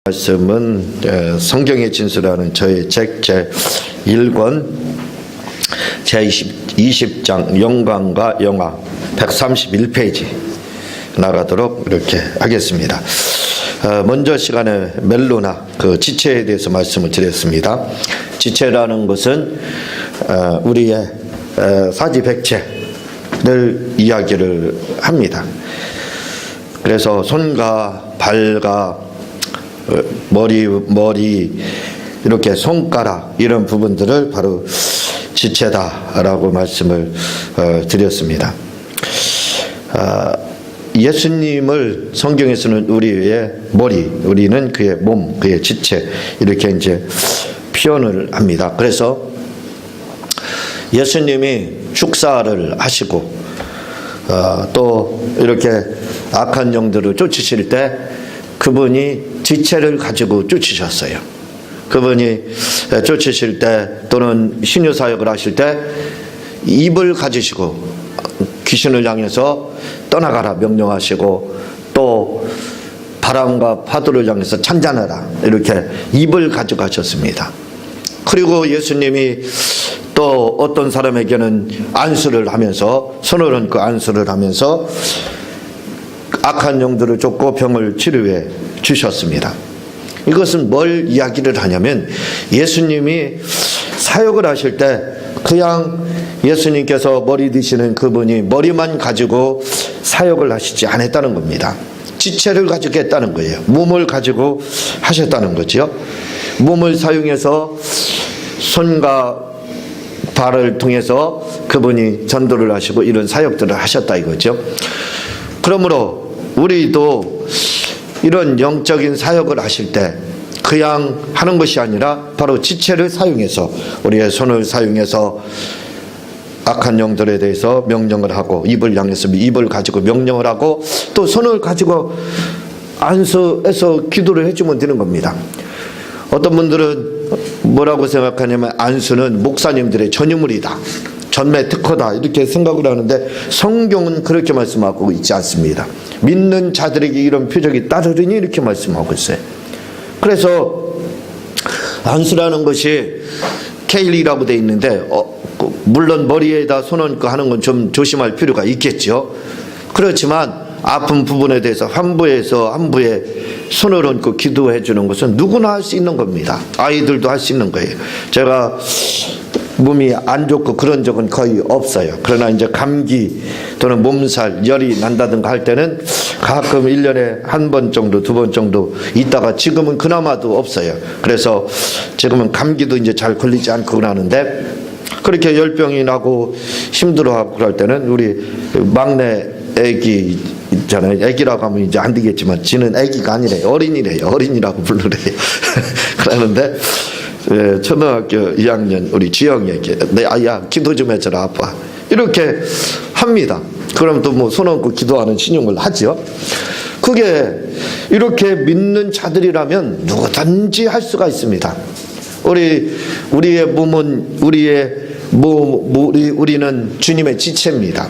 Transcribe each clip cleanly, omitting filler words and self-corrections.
말씀은 성경의 진수라는 저의 책 제1권 제20장 영광과 영화 131페이지 나가도록 이렇게 하겠습니다. 먼저 시간에 멜로나 그 지체에 대해서 말씀을 드렸습니다. 지체라는 것은 우리의 사지백체를 이야기를 합니다. 그래서 손과 발과 머리 이렇게 손가락 이런 부분들을 바로 지체다라고 말씀을 드렸습니다. 예수님을 성경에서는 우리의 머리, 우리는 그의 몸, 그의 지체 이렇게 이제 표현을 합니다. 그래서 예수님이 축사를 하시고 또 이렇게 악한 영들을 쫓으실 때 그분이 지체를 가지고 쫓으셨어요. 그분이 쫓으실 때 또는 신유사역을 하실 때 입을 가지시고 귀신을 향해서 떠나가라 명령하시고 또 바람과 파도를 향해서 찬잔하라 이렇게 입을 가져가셨습니다. 그리고 예수님이 또 어떤 사람에게는 안수를 하면서 손을 얹고 안수를 하면서 악한 영들을 쫓고 병을 치료해 주셨습니다. 이것은 뭘 이야기를 하냐면 예수님이 사역을 하실 때 그냥 예수님께서 머리 드시는 그분이 머리만 가지고 사역을 하시지 않았다는 겁니다. 지체를 가지고 했다는 거예요. 몸을 가지고 하셨다는 거죠. 몸을 사용해서 손과 발을 통해서 그분이 전도를 하시고 이런 사역들을 하셨다 이거죠. 그러므로 우리도 이런 영적인 사역을 하실 때 그냥 하는 것이 아니라 바로 지체를 사용해서 우리의 손을 사용해서 악한 영들에 대해서 명령을 하고 입을 향해서 입을 가지고 명령을 하고 또 손을 가지고 안수해서 기도를 해주면 되는 겁니다. 어떤 분들은 뭐라고 생각하냐면 안수는 목사님들의 전유물이다, 전매 특허다 이렇게 생각을 하는데 성경은 그렇게 말씀하고 있지 않습니다. 믿는 자들에게 이런 표적이 따르리니 이렇게 말씀하고 있어요. 그래서 안수라는 것이 케일이라고 되어 있는데 물론 머리에다 손 얹고 하는 건 좀 조심할 필요가 있겠죠. 그렇지만 아픈 부분에 대해서 환부에서 한부에 손을 얹고 기도해 주는 것은 누구나 할 수 있는 겁니다. 아이들도 할 수 있는 거예요. 제가 몸이 안 좋고 그런 적은 거의 없어요. 그러나 이제 감기 또는 몸살, 열이 난다든가 할 때는 가끔 1년에 한 번 정도, 2번 정도 있다가 지금은 그나마도 없어요. 그래서 지금은 감기도 이제 잘 걸리지 않고 그러는데 그렇게 열병이 나고 힘들어하고 그럴 때는 우리 막내 애기 있잖아요. 애기라고 하면 이제 안 되겠지만 지는 애기가 아니래요. 어린이래요. 어린이라고 부르래요. 그러는데 초등학교 2학년 우리 지영이에게 내 아야 기도 좀 해줘라 아빠 이렇게 합니다. 그럼 또 뭐 손 얹고 기도하는 신용을 하죠. 그게 이렇게 믿는 자들이라면 누구든지 할 수가 있습니다. 우리의 몸은 우리는 주님의 지체입니다.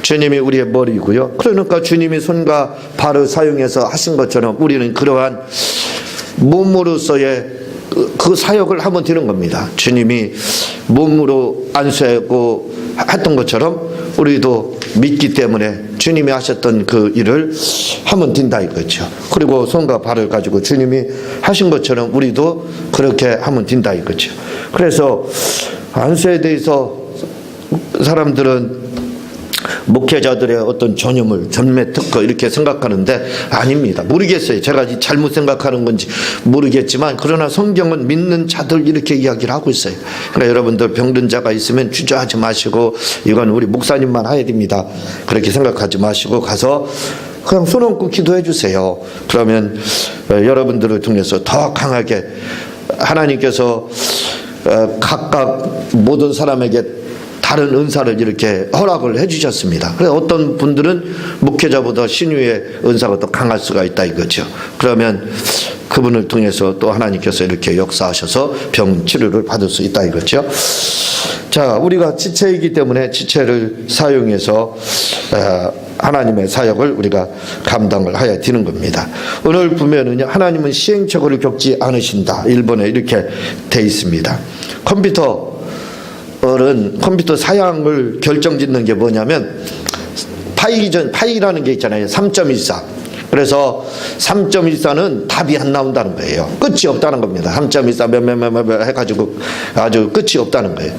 주님이 우리의 머리고요. 그러니까 주님이 손과 발을 사용해서 하신 것처럼 우리는 그러한 몸으로서의 그 사역을 하면 되는 겁니다. 주님이 몸으로 안수하고 했던 것처럼 우리도 믿기 때문에 주님이 하셨던 그 일을 하면 된다 이거죠. 그리고 손과 발을 가지고 주님이 하신 것처럼 우리도 그렇게 하면 된다 이거죠. 그래서 안수에 대해서 사람들은 목회자들의 어떤 전유물, 전매 특허 이렇게 생각하는데 아닙니다. 모르겠어요. 제가 잘못 생각하는 건지 모르겠지만 그러나 성경은 믿는 자들 이렇게 이야기를 하고 있어요. 그러니까 여러분들 병든 자가 있으면 주저하지 마시고 이건 우리 목사님만 해야 됩니다. 그렇게 생각하지 마시고 가서 그냥 손 얹고 기도해 주세요. 그러면 여러분들을 통해서 더 강하게 하나님께서 각각 모든 사람에게 다른 은사를 이렇게 허락을 해주셨습니다. 그래서 어떤 분들은 목회자보다 신유의 은사가 더 강할 수가 있다 이거죠. 그러면 그분을 통해서 또 하나님께서 이렇게 역사하셔서 병 치료를 받을 수 있다 이거죠. 자, 우리가 지체이기 때문에 지체를 사용해서 하나님의 사역을 우리가 감당을 해야 되는 겁니다. 오늘 보면은요, 하나님은 시행착오를 겪지 않으신다. 일본에 이렇게 돼 있습니다. 컴퓨터 사양을 결정짓는 게 뭐냐면 파이라는 게 있잖아요. 3.14. 그래서 3.14는 답이 안 나온다는 거예요. 끝이 없다는 겁니다. 3.14 몇 해가지고 아주 끝이 없다는 거예요.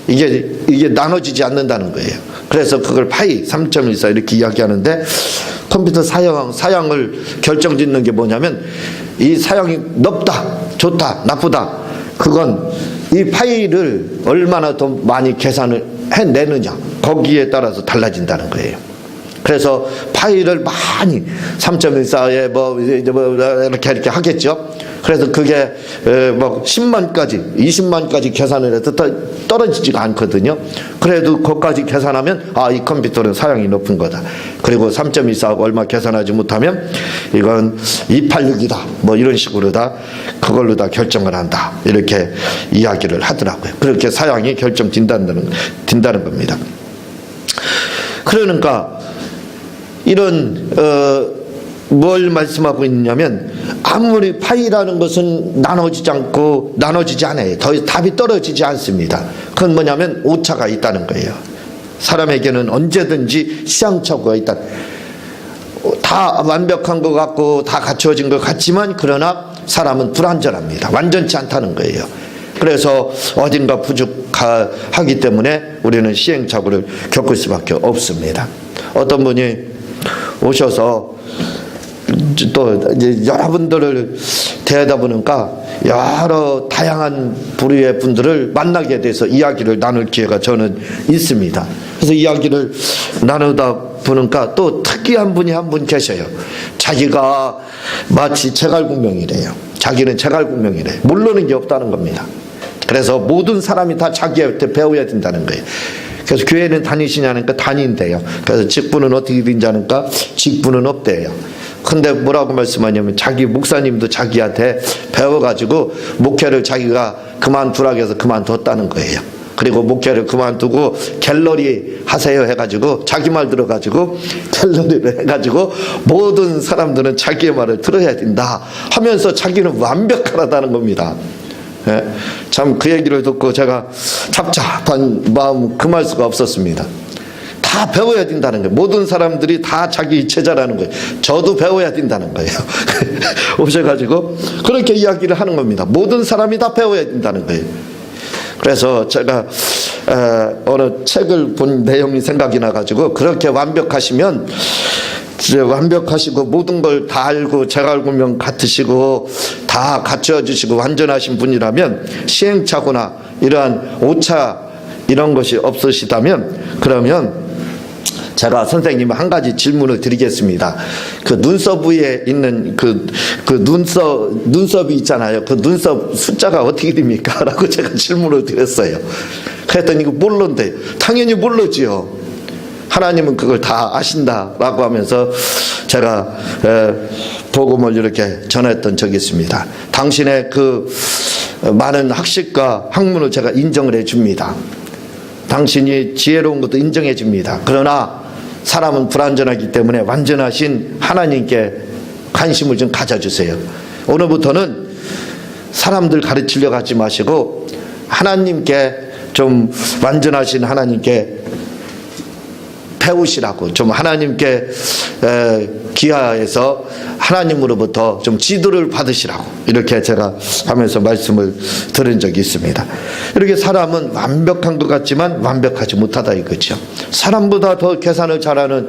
이게 나눠지지 않는다는 거예요. 그래서 그걸 파이 3.14 이렇게 이야기하는데, 컴퓨터 사양을 결정짓는 게 뭐냐면 이 사양이 높다, 좋다, 나쁘다, 그건 이 파이를 얼마나 더 많이 계산을 해내느냐, 거기에 따라서 달라진다는 거예요. 그래서 파이를 많이 3.14에 뭐 이렇게 하겠죠. 그래서 그게 뭐 10만까지 20만까지 계산을 해도 떨어지지가 않거든요. 그래도 그것까지 계산하면 이 컴퓨터는 사양이 높은 거다. 그리고 3.24하고 얼마 계산하지 못하면 이건 286이다. 뭐 이런 식으로 다 그걸로 다 결정을 한다. 이렇게 이야기를 하더라고요. 그렇게 사양이 결정된다는 겁니다. 그러니까 이런 뭘 말씀하고 있냐면, 아무리 파이라는 것은 나눠지지 않아요. 더 답이 떨어지지 않습니다. 그건 뭐냐면 오차가 있다는 거예요. 사람에게는 언제든지 시행착오가 있다. 다 완벽한 것 같고 다 갖춰진 것 같지만, 그러나 사람은 불완전합니다. 완전치 않다는 거예요. 그래서 어딘가 부족하기 때문에 우리는 시행착오를 겪을 수밖에 없습니다. 어떤 분이 오셔서 또 이제 여러분들을 대하다 보니까 여러 다양한 부류의 분들을 만나게 돼서 이야기를 나눌 기회가 저는 있습니다. 그래서 이야기를 나누다 보니까 또 특이한 분이 한 분 계셔요. 자기가 마치 제갈공명이래요. 자기는 제갈공명이래. 모르는 게 없다는 겁니다. 그래서 모든 사람이 다 자기한테 배워야 된다는 거예요. 그래서 교회는 다니시냐니까 다닌대요. 그래서 직분은 어떻게 된다니까 직분은 없대요. 근데 뭐라고 말씀하냐면, 자기 목사님도 자기한테 배워가지고 목회를 자기가 그만두라고 해서 그만뒀다는 거예요. 그리고 목회를 그만두고 갤러리 하세요 해가지고 자기 말 들어가지고 갤러리를 해가지고 모든 사람들은 자기의 말을 들어야 된다 하면서 자기는 완벽하다는 겁니다. 예? 참 그 얘기를 듣고 제가 답답한 마음 금할 수가 없었습니다. 다 배워야 된다는 거예요. 모든 사람들이 다 자기 제자라는 거예요. 저도 배워야 된다는 거예요. 오셔가지고 그렇게 이야기를 하는 겁니다. 모든 사람이 다 배워야 된다는 거예요. 그래서 제가 어느 책을 본 내용이 생각이 나가지고, 그렇게 완벽하시면 완벽하시고 모든 걸 다 알고 제갈공명 같으시고 다 갖춰주시고 완전하신 분이라면, 시행착오나 이러한 오차 이런 것이 없으시다면, 그러면 제가 선생님 한 가지 질문을 드리겠습니다. 그 눈썹 위에 있는 그 눈썹이 있잖아요. 그 눈썹 숫자가 어떻게 됩니까? 라고 제가 질문을 드렸어요. 그랬더니 이거 모르는데, 당연히 모르지요. 하나님은 그걸 다 아신다라고 하면서 제가 복음을 이렇게 전했던 적이 있습니다. 당신의 그 많은 학식과 학문을 제가 인정을 해줍니다. 당신이 지혜로운 것도 인정해 줍니다. 그러나 사람은 불완전하기 때문에 완전하신 하나님께 관심을 좀 가져주세요. 오늘부터는 사람들 가르치려고 하지 마시고 하나님께 좀, 완전하신 하나님께 배우시라고, 좀 하나님께 기하에서 하나님으로부터 좀 지도를 받으시라고, 이렇게 제가 하면서 말씀을 들은 적이 있습니다. 이렇게 사람은 완벽한 것 같지만 완벽하지 못하다 이거죠. 사람보다 더 계산을 잘하는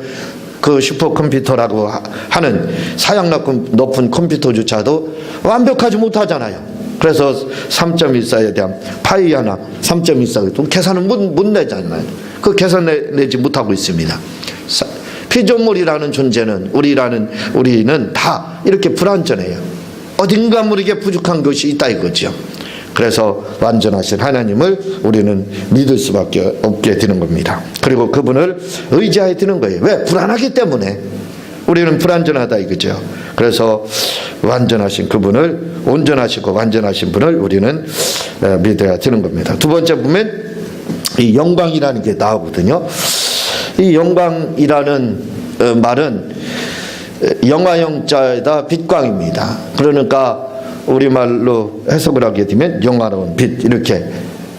그 슈퍼컴퓨터라고 하는 사양 높은 컴퓨터조차도 완벽하지 못하잖아요. 그래서 3.14에 대한 파이 하나 3.14도 계산을 못 내잖아요. 그 계산내지 못하고 있습니다. 피조물이라는 존재는, 우리는 다 이렇게 불완전해요. 어딘가 모르게 부족한 것이 있다 이거죠. 그래서 완전하신 하나님을 우리는 믿을 수밖에 없게 되는 겁니다. 그리고 그분을 의지하게 되는 거예요. 왜? 불안하기 때문에. 우리는 불완전하다 이거죠. 그래서 완전하신 그분을, 온전하시고 완전하신 분을 우리는 믿어야 되는 겁니다. 두 번째 보면 이 영광이라는 게 나오거든요. 이 영광이라는 말은 영화영자에다 빛광입니다. 그러니까 우리말로 해석을 하게 되면 영화로운 빛, 이렇게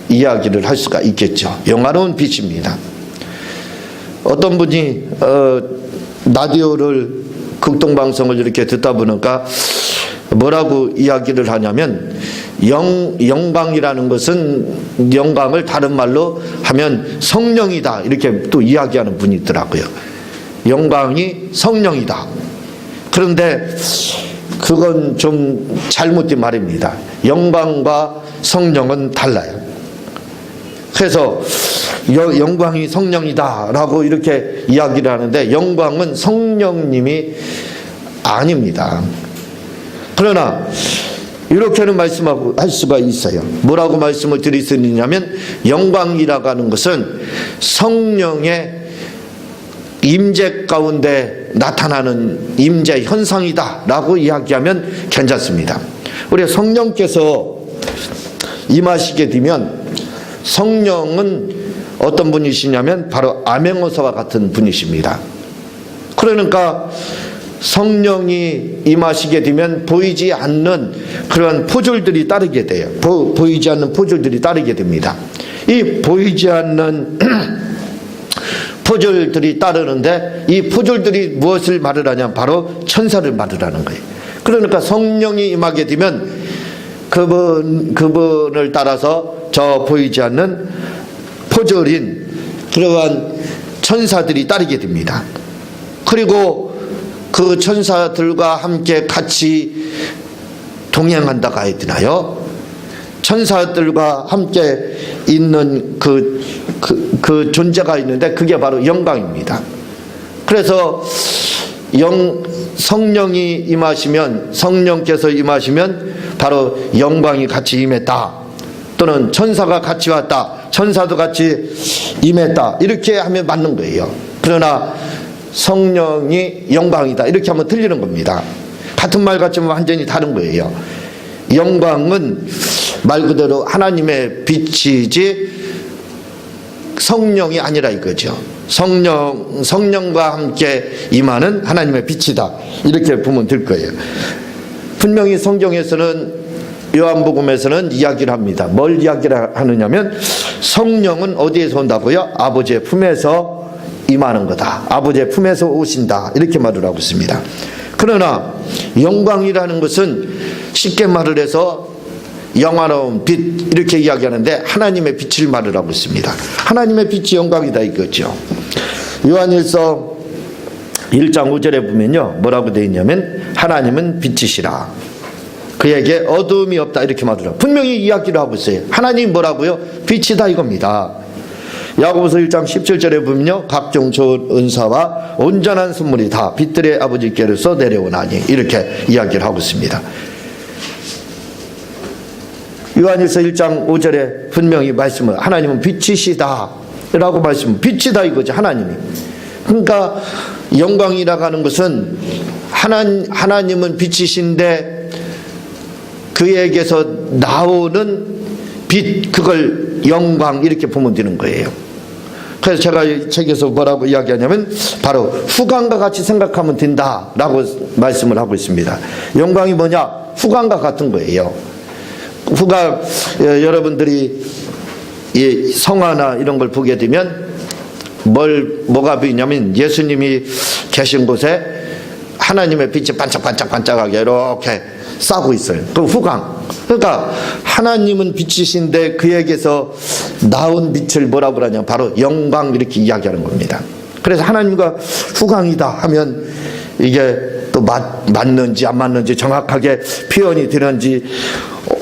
이야기를 할 수가 있겠죠. 영화로운 빛입니다. 어떤 분이 라디오를, 극동방송을 이렇게 듣다 보니까 뭐라고 이야기를 하냐면, 영광이라는 것은, 영광을 다른 말로 하면 성령이다, 이렇게 또 이야기하는 분이 있더라고요. 영광이 성령이다. 그런데 그건 좀 잘못된 말입니다. 영광과 성령은 달라요. 그래서 영광이 성령이다 라고 이렇게 이야기를 하는데, 영광은 성령님이 아닙니다. 그러나 이렇게는 말씀하고 할 수가 있어요. 뭐라고 말씀을 드릴 수 있느냐면, 영광이라고 하는 것은 성령의 임재 가운데 나타나는 임재 현상이다 라고 이야기하면 괜찮습니다. 우리 성령께서 임하시게 되면, 성령은 어떤 분이시냐면 바로 암행어사와 같은 분이십니다. 그러니까 성령이 임하시게 되면 보이지 않는 그런 포졸들이 따르게 돼요. 보이지 않는 포졸들이 따르게 됩니다. 이 보이지 않는 포졸들이 따르는데, 이 포졸들이 무엇을 말을 하냐, 바로 천사를 말을 하는 거예요. 그러니까 성령이 임하게 되면 그분을 따라서 저 보이지 않는 포졸인 그러한 천사들이 따르게 됩니다. 그리고 그 천사들과 함께 같이 동행한다고 해야 되나요? 천사들과 함께 있는 그 존재가 있는데, 그게 바로 영광입니다. 그래서 성령이 임하시면, 성령께서 임하시면 바로 영광이 같이 임했다, 또는 천사가 같이 왔다, 천사도 같이 임했다, 이렇게 하면 맞는 거예요. 그러나 성령이 영광이다, 이렇게 하면 틀리는 겁니다. 같은 말 같지만 완전히 다른 거예요. 영광은 말 그대로 하나님의 빛이지 성령이 아니라 이거죠. 성령과 함께 임하는 하나님의 빛이다, 이렇게 보면 될 거예요. 분명히 성경에서는, 요한복음에서는 이야기를 합니다. 뭘 이야기를 하느냐면, 성령은 어디에서 온다고요? 아버지의 품에서 임하는 거다, 아버지의 품에서 오신다, 이렇게 말을 하고 있습니다. 그러나 영광이라는 것은 쉽게 말을 해서 영화로운 빛, 이렇게 이야기하는데, 하나님의 빛을 말을 하고 있습니다. 하나님의 빛이 영광이다 이거죠. 요한일서 1장 5절에 보면요, 뭐라고 되어 있냐면, 하나님은 빛이시라, 그에게 어두움이 없다, 이렇게 말을 하고 분명히 이야기를 하고 있어요. 하나님 뭐라고요? 빛이다 이겁니다. 야고보서 1장 17절에 보면요, 각종 좋은 은사와 온전한 선물이 다 빛들의 아버지께로서 내려오나니, 이렇게 이야기를 하고 있습니다. 요한일서 1장 5절에 분명히 말씀을, 하나님은 빛이시다 라고 말씀을, 빛이다 이거죠, 하나님이. 그러니까 영광이라고 하는 것은 하나님은 빛이신데 그에게서 나오는 빛, 그걸 영광, 이렇게 보면 되는 거예요. 그래서 제가 이 책에서 뭐라고 이야기하냐면, 바로 후광과 같이 생각하면 된다라고 말씀을 하고 있습니다. 영광이 뭐냐? 후광과 같은 거예요. 후광, 여러분들이 이 성화나 이런 걸 보게 되면 뭐가 보이냐면, 예수님이 계신 곳에 하나님의 빛이 반짝반짝반짝하게 이렇게 싸고 있어요. 그 후광. 그러니까 하나님은 빛이신데 그에게서 나온 빛을 뭐라고 하냐, 바로 영광, 이렇게 이야기하는 겁니다. 그래서 하나님과 후광이다 하면 이게 또 맞는지 안 맞는지, 정확하게 표현이 되는지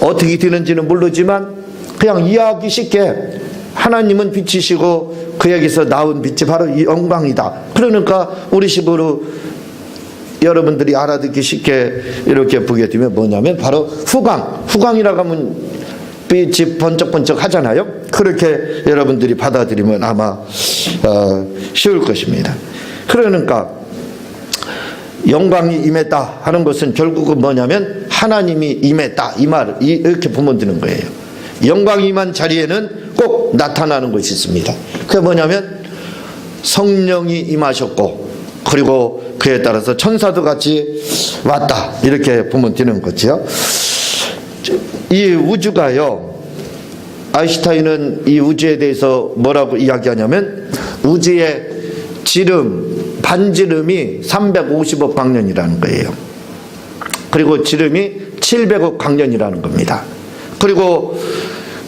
어떻게 되는지는 모르지만, 그냥 이해하기 쉽게 하나님은 빛이시고 그에게서 나온 빛이 바로 이 영광이다. 그러니까 우리 식으로 여러분들이 알아듣기 쉽게 이렇게 보게 되면 뭐냐면, 바로 후광이라고 하면 빛이 번쩍번쩍 하잖아요. 그렇게 여러분들이 받아들이면 아마 쉬울 것입니다. 그러니까 영광이 임했다 하는 것은 결국은 뭐냐면, 하나님이 임했다, 이 말을 이렇게 보면 되는 거예요. 영광이 임한 자리에는 꼭 나타나는 것이 있습니다. 그게 뭐냐면, 성령이 임하셨고 그리고 그에 따라서 천사도 같이 왔다. 이렇게 보면 되는 거죠. 이 우주가요, 아인슈타인은 이 우주에 대해서 뭐라고 이야기하냐면 우주의 지름, 반지름이 350억 광년이라는 거예요. 그리고 지름이 700억 광년이라는 겁니다. 그리고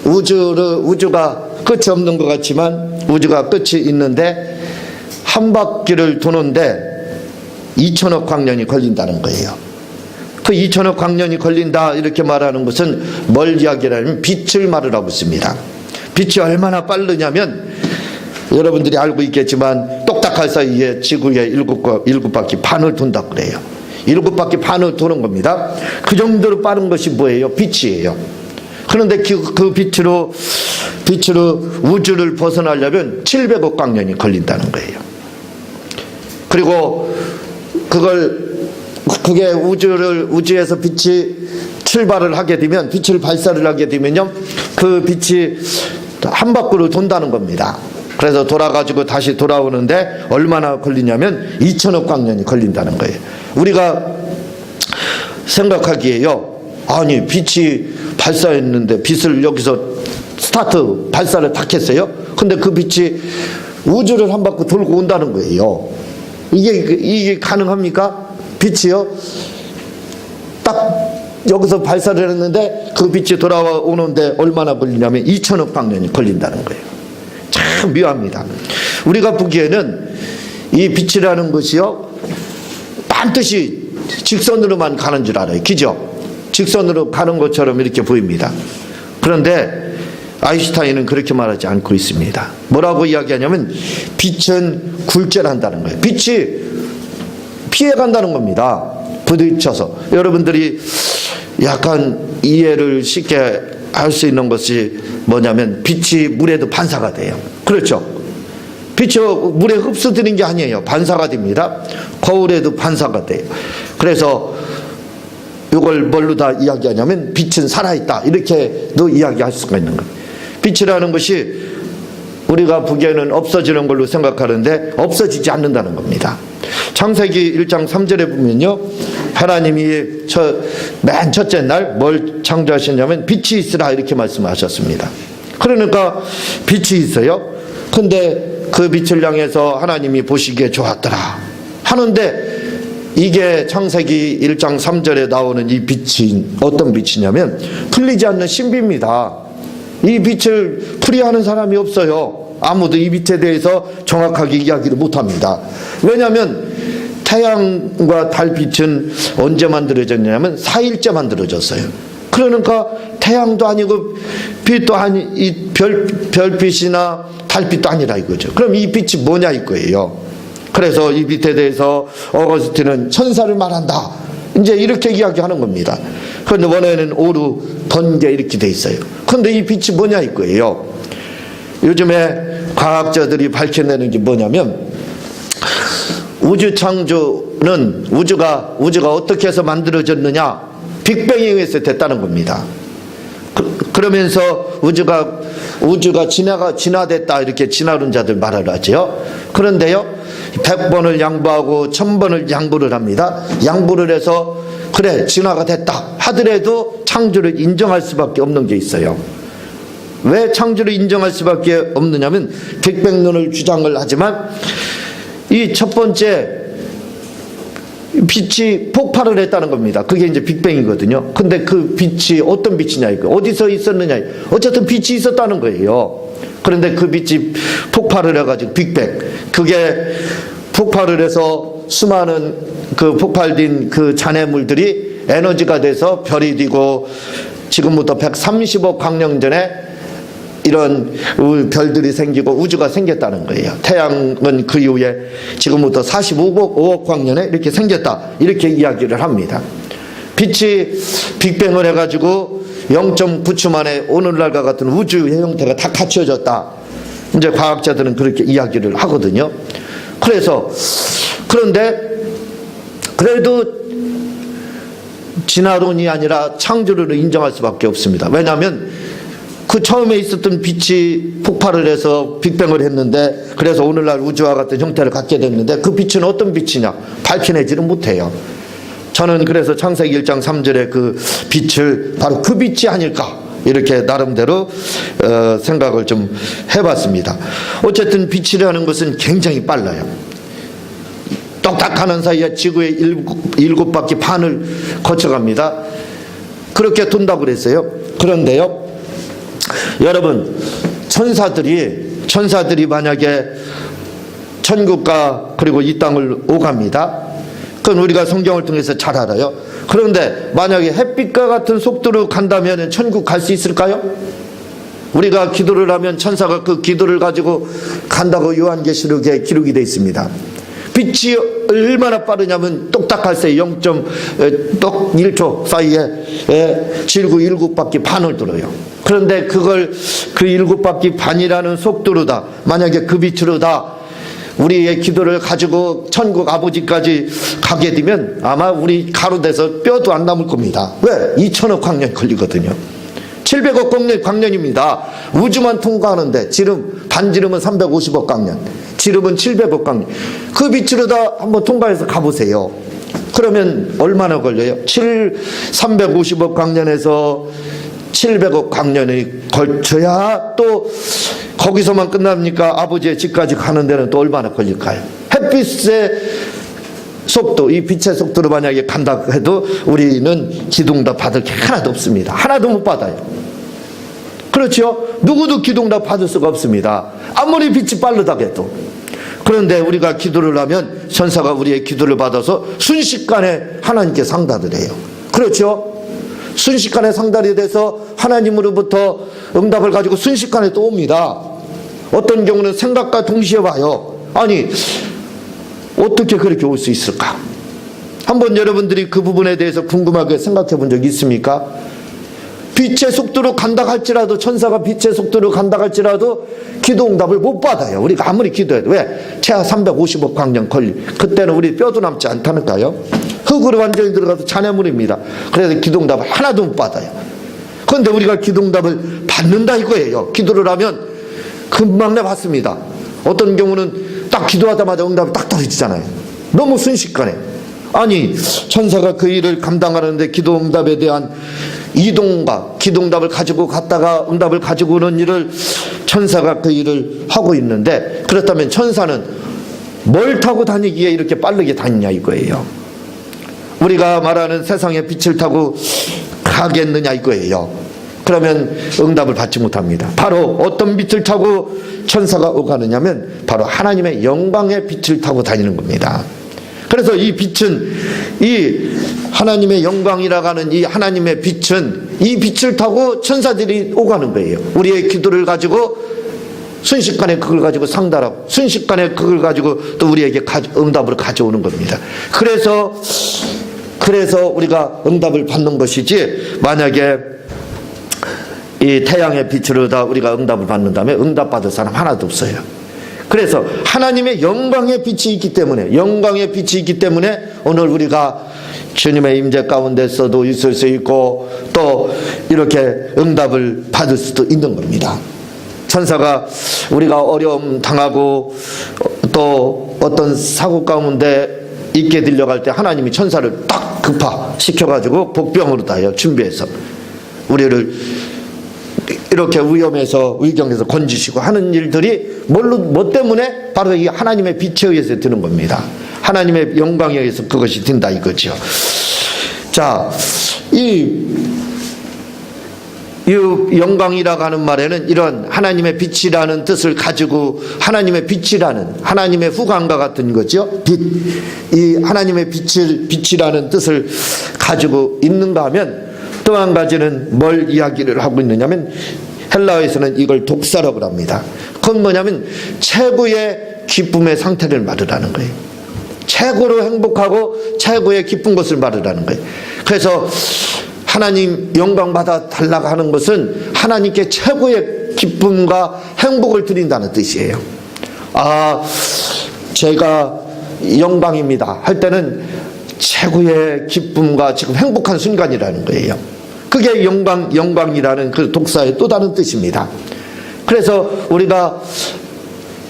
우주가 끝이 없는 것 같지만 우주가 끝이 있는데 한 바퀴를 도는데 2000억 광년이 걸린다는 거예요. 그 2000억 광년이 걸린다 이렇게 말하는 것은 뭘 이야기하냐면 빛을 말을 하고 있습니다. 빛이 얼마나 빠르냐면 여러분들이 알고 있겠지만 똑딱할 사이에 지구의 7바퀴 반을 돈다고 그래요. 7바퀴 반을 도는 겁니다. 그 정도로 빠른 것이 뭐예요? 빛이에요. 그런데 그 빛으로 우주를 벗어나려면 700억 광년이 걸린다는 거예요. 그리고 그게 우주에서 빛이 출발을 하게 되면, 빛을 발사를 하게 되면요, 그 빛이 한 바퀴로 돈다는 겁니다. 그래서 돌아가지고 다시 돌아오는데 얼마나 걸리냐면 2000억 광년이 걸린다는 거예요. 우리가 생각하기에요, 아니 빛이 발사했는데 빛을 여기서 스타트 발사를 딱 했어요. 근데 그 빛이 우주를 한 바퀴 돌고 온다는 거예요. 이게 가능합니까? 빛이요, 딱 여기서 발사를 했는데 그 빛이 돌아오는데 얼마나 걸리냐면 2000억 광년이 걸린다는 거예요. 참 묘합니다. 우리가 보기에는 이 빛이라는 것이요, 반드시 직선으로만 가는 줄 알아요. 그죠? 직선으로 가는 것처럼 이렇게 보입니다. 그런데 아인슈타인은 그렇게 말하지 않고 있습니다. 뭐라고 이야기하냐면 빛은 굴절한다는 거예요. 빛이 피해간다는 겁니다. 부딪혀서. 여러분들이 약간 이해를 쉽게 할 수 있는 것이 뭐냐면 빛이 물에도 반사가 돼요. 그렇죠? 빛이 물에 흡수되는 게 아니에요. 반사가 됩니다. 거울에도 반사가 돼요. 그래서 이걸 뭘로 다 이야기하냐면 빛은 살아있다, 이렇게도 이야기할 수가 있는 거예요. 빛이라는 것이 우리가 보기에는 없어지는 걸로 생각하는데 없어지지 않는다는 겁니다. 창세기 1장 3절에 보면요, 하나님이 맨 첫째 날 뭘 창조하셨냐면 빛이 있으라 이렇게 말씀하셨습니다. 그러니까 빛이 있어요. 근데 그 빛을 향해서 하나님이 보시기에 좋았더라 하는데, 이게 창세기 1장 3절에 나오는 이 빛이 어떤 빛이냐면 풀리지 않는 신비입니다. 이 빛을 풀이하는 사람이 없어요. 아무도 이 빛에 대해서 정확하게 이야기를 못합니다. 왜냐하면 태양과 달빛은 언제 만들어졌냐면 4일째 만들어졌어요. 그러니까 태양도 아니고 빛도 아니, 별빛이나 달빛도 아니라 이거죠. 그럼 이 빛이 뭐냐 이거예요. 그래서 이 빛에 대해서 어거스틴은 천사를 말한다, 이제 이렇게 이야기하는 겁니다. 그런데 원어에는 오루, 번개 이렇게 돼 있어요. 그런데 이 빛이 뭐냐 이거예요. 요즘에 과학자들이 밝혀내는 게 뭐냐면 우주 창조는 우주가 어떻게 해서 만들어졌느냐, 빅뱅에 의해서 됐다는 겁니다. 그러면서 우주가 진화됐다 이렇게 진화론자들 말을 하죠. 그런데요, 100번을 양보하고 1000번을 양보를 합니다. 양보를 해서 그래 진화가 됐다 하더라도 창조를 인정할 수밖에 없는 게 있어요. 왜 창조를 인정할 수밖에 없느냐면 빅뱅론을 주장을 하지만 이 첫 번째 빛이 폭발을 했다는 겁니다. 그게 이제 빅뱅이거든요. 근데 그 빛이 어떤 빛이냐 이거, 어디서 있었느냐, 어쨌든 빛이 있었다는 거예요. 그런데 그 빛이 폭발을 해가지고 빅뱅, 그게 폭발을 해서 수많은 그 폭발된 그 잔해물들이 에너지가 돼서 별이 되고 지금부터 130억 광년 전에 이런 별들이 생기고 우주가 생겼다는 거예요. 태양은 그 이후에 지금부터 45억 광년에 이렇게 생겼다, 이렇게 이야기를 합니다. 빛이 빅뱅을 해가지고 0.9초 만에 오늘날과 같은 우주의 형태가 다 갖춰졌다, 이제 과학자들은 그렇게 이야기를 하거든요. 그런데 그래도 진화론이 아니라 창조론을 인정할 수밖에 없습니다. 왜냐하면 그 처음에 있었던 빛이 폭발을 해서 빅뱅을 했는데, 그래서 오늘날 우주와 같은 형태를 갖게 됐는데, 그 빛은 어떤 빛이냐? 밝혀내지는 못해요. 저는 그래서 창세기 1장 3절에 그 빛을 바로 그 빛이 아닐까, 이렇게 나름대로 생각을 좀 해봤습니다. 어쨌든 빛이라는 것은 굉장히 빨라요. 똑딱하는 사이에 지구의 7바퀴 반을 거쳐갑니다. 그렇게 돈다고 그랬어요. 그런데요, 여러분, 천사들이 만약에 천국과 그리고 이 땅을 오갑니다. 그건 우리가 성경을 통해서 잘 알아요. 그런데 만약에 햇빛과 같은 속도로 간다면 천국 갈 수 있을까요? 우리가 기도를 하면 천사가 그 기도를 가지고 간다고 요한계시록에 기록이 되어 있습니다. 빛이 얼마나 빠르냐면 똑딱할 새 0.1초 사이에 지구 7바퀴 반을 돌아요. 그런데 그걸 그 7바퀴 반이라는 속도로다, 만약에 그 빛으로다 우리의 기도를 가지고 천국 아버지까지 가게 되면 아마 우리 가루돼서 뼈도 안 남을 겁니다. 왜? 2천억 광년 걸리거든요. 700억 광년입니다. 우주만 통과하는데 반지름은 350억 광년, 지름은 700억 광년. 그 빛으로 다 한번 통과해서 가보세요. 그러면 얼마나 걸려요? 350억 광년에서 700억 광년이 걸쳐야 또 거기서만 끝납니까? 아버지의 집까지 가는 데는 또 얼마나 걸릴까요? 햇빛의 속도, 이 빛의 속도로 만약에 간다 해도 우리는 기도응답 받을 게 하나도 없습니다. 하나도 못 받아요. 그렇죠? 누구도 기도응답 받을 수가 없습니다. 아무리 빛이 빠르다고 해도. 그런데 우리가 기도를 하면 천사가 우리의 기도를 받아서 순식간에 하나님께 상달을 해요. 그렇죠? 순식간에 상달이 돼서 하나님으로부터 응답을 가지고 순식간에 또 옵니다. 어떤 경우는 생각과 동시에 와요. 아니, 어떻게 그렇게 올 수 있을까? 한번 여러분들이 그 부분에 대해서 궁금하게 생각해 본 적이 있습니까? 빛의 속도로 간다 할지라도, 천사가 빛의 속도로 간다 할지라도 기도 응답을 못 받아요. 우리가 아무리 기도해도. 왜? 최하 350억 광년 그때는 우리 뼈도 남지 않다니까요. 흙으로 완전히 들어가서 잔해물입니다. 그래서 기도 응답을 하나도 못 받아요. 그런데 우리가 기도 응답을 받는다 이거예요. 기도를 하면 금방 내 받습니다. 어떤 경우는 딱 기도하자마자 응답이 딱 떨어지잖아요. 너무 순식간에. 아니, 천사가 그 일을 감당하는데 기도 응답에 대한 이동과 기도 응답을 가지고 갔다가 응답을 가지고 오는 일을 천사가 그 일을 하고 있는데, 그렇다면 천사는 뭘 타고 다니기에 이렇게 빠르게 다니냐 이거예요. 우리가 말하는 세상의 빛을 타고 가겠느냐 이거예요. 그러면 응답을 받지 못합니다. 바로 어떤 빛을 타고 천사가 오가느냐면 바로 하나님의 영광의 빛을 타고 다니는 겁니다. 그래서 이 빛은, 이 하나님의 영광이라고 하는 이 하나님의 빛은 이 빛을 타고 천사들이 오가는 거예요. 우리의 기도를 가지고 순식간에 그걸 가지고 상달하고 순식간에 그걸 가지고 또 우리에게 응답을 가져오는 겁니다. 그래서 우리가 응답을 받는 것이지, 만약에 이 태양의 빛으로 다 우리가 응답을 받는다면 응답받을 사람 하나도 없어요. 그래서 하나님의 영광의 빛이 있기 때문에, 오늘 우리가 주님의 임재 가운데서도 있을 수 있고 또 이렇게 응답을 받을 수도 있는 겁니다. 천사가 우리가 어려움 당하고 또 어떤 사고 가운데 있게 들려갈 때 하나님이 천사를 딱 급파시켜가지고 복병으로 다요 준비해서 우리를 이렇게 위경에서 건지시고 하는 일들이 뭐 때문에? 바로 이 하나님의 빛에 의해서 드는 겁니다. 하나님의 영광에 의해서 그것이 된다 이거죠. 자, 이 영광이라고 하는 말에는 이런 하나님의 빛이라는 뜻을 가지고, 하나님의 빛이라는, 하나님의 후광과 같은 거죠. 이 하나님의 빛이라는 뜻을 가지고 있는가 하면, 또 한 가지는 뭘 이야기를 하고 있느냐면, 헬라어에서는 이걸 독사라고 합니다. 그건 뭐냐면 최고의 기쁨의 상태를 말하는 거예요. 최고로 행복하고 최고의 기쁜 것을 말하는 거예요. 그래서 하나님 영광 받아 달라고 하는 것은 하나님께 최고의 기쁨과 행복을 드린다는 뜻이에요. 아, 제가 영광입니다 할 때는 최고의 기쁨과 지금 행복한 순간이라는 거예요. 그게 영광이라는 그 독사의 또 다른 뜻입니다. 그래서 우리가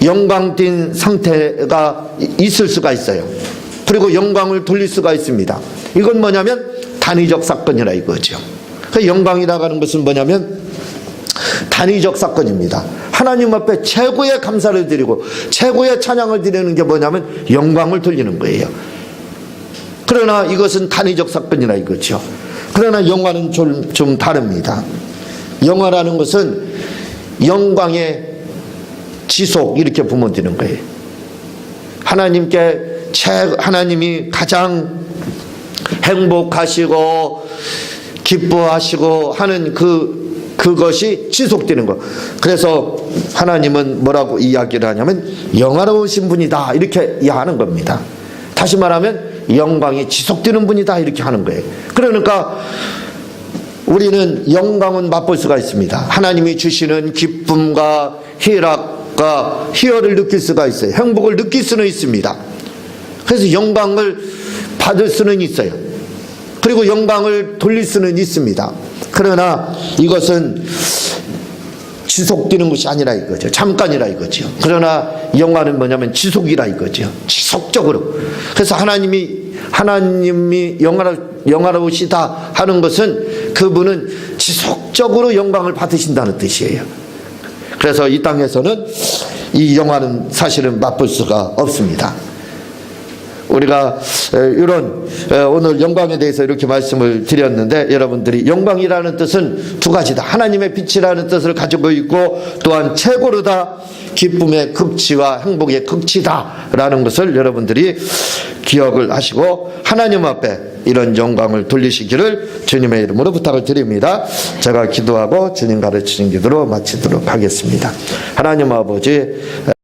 영광된 상태가 있을 수가 있어요. 그리고 영광을 돌릴 수가 있습니다. 이건 뭐냐면 단위적 사건이라 이거죠. 그 영광이라고 하는 것은 뭐냐면 단위적 사건입니다. 하나님 앞에 최고의 감사를 드리고 최고의 찬양을 드리는 게 뭐냐면 영광을 돌리는 거예요. 그러나 이것은 단위적 사건이라 이거죠. 그러나 영화는 좀 다릅니다. 영화라는 것은 영광의 지속 이렇게 보면 되는 거예요. 하나님이 가장 행복하시고 기뻐하시고 하는 그것이 지속되는 거. 그래서 하나님은 뭐라고 이야기를 하냐면 영화로우신 분이다 이렇게 이야기하는 겁니다. 다시 말하면 영광이 지속되는 분이다 이렇게 하는 거예요. 그러니까 우리는 영광은 맛볼 수가 있습니다. 하나님이 주시는 기쁨과 희락과 희열을 느낄 수가 있어요. 행복을 느낄 수는 있습니다. 그래서 영광을 받을 수는 있어요. 그리고 영광을 돌릴 수는 있습니다. 그러나 이것은 지속되는 것이 아니라 이거죠. 잠깐이라 이거죠. 그러나 영화는 뭐냐면 지속이라 이거죠. 지속적으로. 그래서 하나님이 영화로우시다 하는 것은 그분은 지속적으로 영광을 받으신다는 뜻이에요. 그래서 이 땅에서는 이 영화는 사실은 맛볼 수가 없습니다. 우리가 이런 오늘 영광에 대해서 이렇게 말씀을 드렸는데 여러분들이 영광이라는 뜻은 두 가지다. 하나님의 빛이라는 뜻을 가지고 있고 또한 최고로다 기쁨의 극치와 행복의 극치다라는 것을 여러분들이 기억을 하시고 하나님 앞에 이런 영광을 돌리시기를 주님의 이름으로 부탁을 드립니다. 제가 기도하고 주님 가르치신 기도로 마치도록 하겠습니다. 하나님 아버지